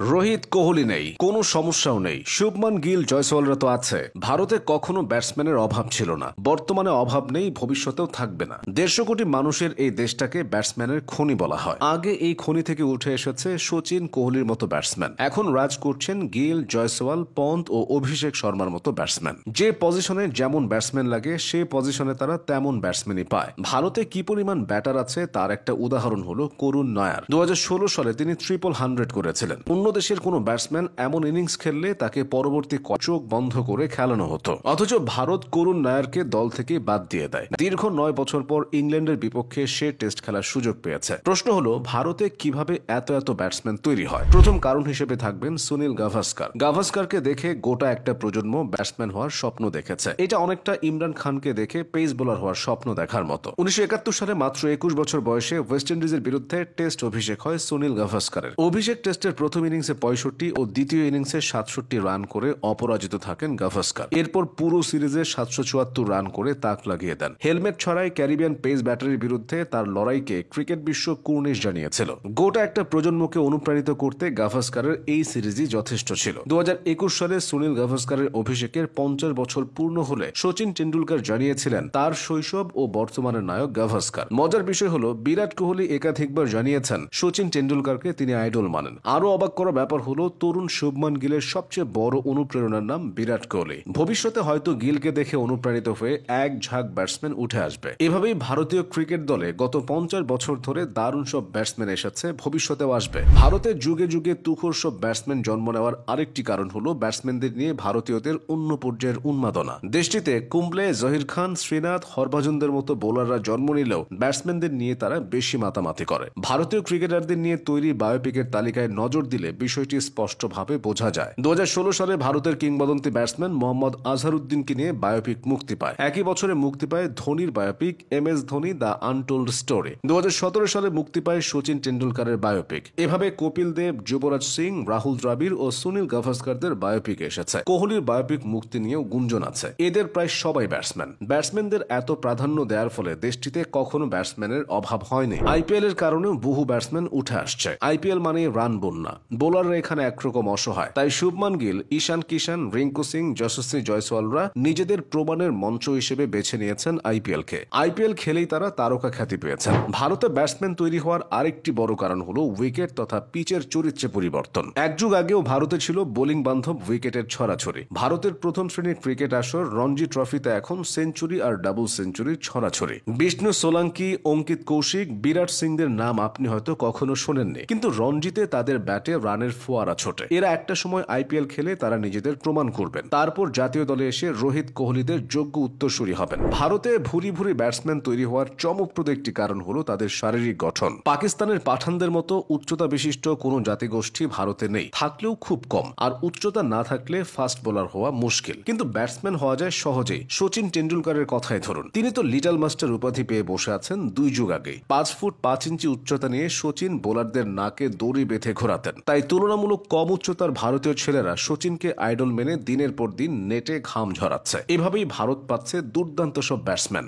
রোহিত কোহলি নেই, কোনো সমস্যাও নেই, শুভমান গিল জয়সওয়ালরা তো আছে। ভারতে কখনো ব্যাটসম্যানের অভাব ছিল না, বর্তমানে অভাব নেই, ভবিষ্যতেও থাকবে না। 150 কোটি মানুষের এই দেশটাকে ব্যাটসম্যানের খনি বলা হয়। আগে এই খনি থেকে উঠে এসেছে সচিন, কোহলির মতো ব্যাটসম্যান। এখন রাজ করছেন গিল, জয়সওয়াল, পন্ত ও অভিষেক শর্মার মতো ব্যাটসম্যান। যে পজিশনে যেমন ব্যাটসম্যান লাগে সে পজিশনে তারা তেমন ব্যাটসম্যানই পায়। ভারতে কি পরিমাণ ব্যাটার আছে তার একটা উদাহরণ হলো করুণ নায়ার। 2016 সালে তিনি 100 করেছিলেন। অন্য দেশের কোনো ব্যাটসম্যান এমন ইনিংস খেললে তাকে পরবর্তী চোখ বন্ধ করে খেলানো হতো, অথচ ভারত করুণ নায়ারকে দল থেকে বাদ দিয়ে দেয়। দীর্ঘ 9 বছর পর ইংল্যান্ডের বিপক্ষে সে টেস্ট খেলার সুযোগ পেয়েছে। প্রশ্ন হলো ভারতে কিভাবে এত ব্যাটসম্যান তৈরি হয়? প্রথম কারণ হিসেবে থাকবেন সুনীল গাভাস্কার। গাভাস্কারকে দেখে গোটা একটা প্রজন্ম ব্যাটসম্যান হওয়ার স্বপ্ন দেখেছে। এটা অনেকটা ইমরান খানকে দেখে পেস বোলার হওয়ার স্বপ্ন দেখার মতো। 1971 সালে মাত্র 21 বছর বয়সে ওয়েস্ট ইন্ডিজের বিরুদ্ধে টেস্ট অভিষেক হয় সুনীল গাভাস্কারের। অভিষেক টেস্টের প্রথম ইনিংসে 65 ও দ্বিতীয় ইনিংসে 67 রান করে অপরাজিত থাকেন গাভাস্কার। এরপর পুরো সিরিজে 774 রান করে তাক লাগিয়ে দেন। হেলমেট ছড়াই ক্যারিবিয়ান পেস ব্যাটারির বিরুদ্ধে তার লড়াইকে ক্রিকেট বিশ্ব কুর্নিশ জানিয়েছিল। গোটা একটা প্রজন্মকে অনুপ্রাণিত করতে গাভাস্কারের এই সিরিজই যথেষ্ট ছিল। 2021 সালে সুনীল গাভাস্কারের অভিষেকের 50 বছর পূর্ণ হলে সচিন টেন্ডুলকার জানিয়েছিলেন তার শৈশব ও বর্তমানের নায়ক গাভাস্কার। মজার বিষয় হলো বিরাট কোহলি একাধিকবার জানিয়েছেন সচিন টেন্ডুলকারকে তিনি আইডল মানেন। আরো অবাক করা ব্যাপার হলো তরুণ শুভমান গিলের সবচেয়ে বড় অনুপ্রেরণার নাম বিরাট কোহলি। ভবিষ্যতে হয়তো গিলকে দেখে অনুপ্রাণিত হয়ে এক ঝাঁক ব্যাটসম্যান উঠে আসবে। এভাবেই ভারতীয় ক্রিকেট দলে গত 50 বছর ধরে দারুণ সব ব্যাটসম্যান এসেছে, ভবিষ্যতেও আসবে। ভারতের যুগে যুগে তুখোর সব ব্যাটসম্যান জন্ম নেওয়ার আরেকটি কারণ হলো ব্যাটসম্যানদের নিয়ে ভারতীয়দের অন্য পর্যায়ের উন্মাদনা। দেশটিতে কুম্বলে, জহির খান, শ্রীনাথ, হরভজনদের মতো বোলাররা জন্ম নিলেও ব্যাটসম্যানদের নিয়ে তারা বেশি মাতামাতি করে। ভারতীয় ক্রিকেটারদের নিয়ে তৈরি বায়োপিকের তালিকায় নজর দিলে বিষয়টি স্পষ্টভাবে বোঝা যায়। 2016 সালে ভারতের কিংবদন্তি ব্যাটসম্যান মোহাম্মদ আজহারউদ্দিনকে নিয়ে বায়োপিক মুক্তি পায়। একই বছরে মুক্তি পায় ধোনির biopic MS Dhoni the untold story. 2017 সালে মুক্তি পায় সচিন টেন্ডুলকারের বায়োপিক। এভাবে কপিল দেব, যুবরাজ সিং, রাহুল দ্রাবিড় ও সুনীল গাভাস্কারদের বায়োপিক এসেছে। কোহলির বায়োপিক মুক্তি নিয়েও গুঞ্জন আছে। এদের প্রায় সবাই ব্যাটসম্যানদের এত প্রাধান্য দেওয়ার ফলে দেশটিতে কখনো ব্যাটসম্যানের অভাব হয়নি। IPL এর কারণেও বহু ব্যাটসম্যান উঠে আসছে। IPL মানে রান বন্যা, বোলাররা এখানে একরকম অসহায়। তাই শুভমান গিল, ঈশান কিষান, রিঙ্কু সিং, যশস্বী জয়সওয়ালরা নিজেদের প্রমাণের মঞ্চ হিসেবে বেছে নিয়েছেন IPL-কে। IPL খেলেই তারা তারকা খ্যাতি পেয়েছেন। ভারতে ব্যাটসম্যান তৈরি হওয়ার আরেকটি বড় কারণ হলো উইকেট তথা পিচের চরিত্রে পরিবর্তন। এক যুগ আগেও ভারতে ছিল বোলিং বান্ধব উইকেটের ছড়াছড়ি। ভারতের প্রথম শ্রেণীর ক্রিকেট আসর রঞ্জি ট্রফিতে এখন সেঞ্চুরি আর ডাবল সেঞ্চুরির ছড়াছড়ি। বিষ্ণু সোলাঙ্কি, অঙ্কিত কৌশিক, বিরাট সিংদের নাম আপনি হয়তো কখনো শোনেননি, কিন্তু রঞ্জিতে তাদের ব্যাটে রানের ফোয়ারা ছোটে। এরা একটা সময় IPL খেলে তারা নিজেদের প্রমাণ করবেন, তারপর জাতীয় দলে এসে রোহিত কোহলিদের যোগ্য উত্তরসূরি হবেন। ভারতে ভুরি ভুরি ব্যাটসম্যান তৈরি হওয়ার চমকপ্রদ একটি কারণ হলো তাদের শারীরিক গঠন। পাকিস্তানের পাঠানদের মতো উচ্চতা বিশিষ্ট কোনো জাতিগোষ্ঠী ভারতে নেই, থাকলেও খুব কম। আর উচ্চতা না থাকলে ফাস্ট বোলার হওয়া মুশকিল, কিন্তু ব্যাটসম্যান হওয়া যায় সহজেই। সচিন টেন্ডুলকারের কথাই ধরুন, তিনি তো লিটল মাস্টার উপাধি পেয়ে বসে আছেন 2 যুগ আগে। 5 ফুট 5 ইঞ্চি উচ্চতা নিয়ে সচিন বোলারদের নাকে দড়ি বেঁধে ঘোরাতেন। তাই তুলনামূলক কম উচ্চতার ভারতীয় ছেলেরা সচিনকে আইডল মেনে দিনের পর দিন নেটে ঘাম ঝরাচ্ছে। এভাবেই ভারত পাচ্ছে দুর্দান্ত সব ব্যাটসম্যান।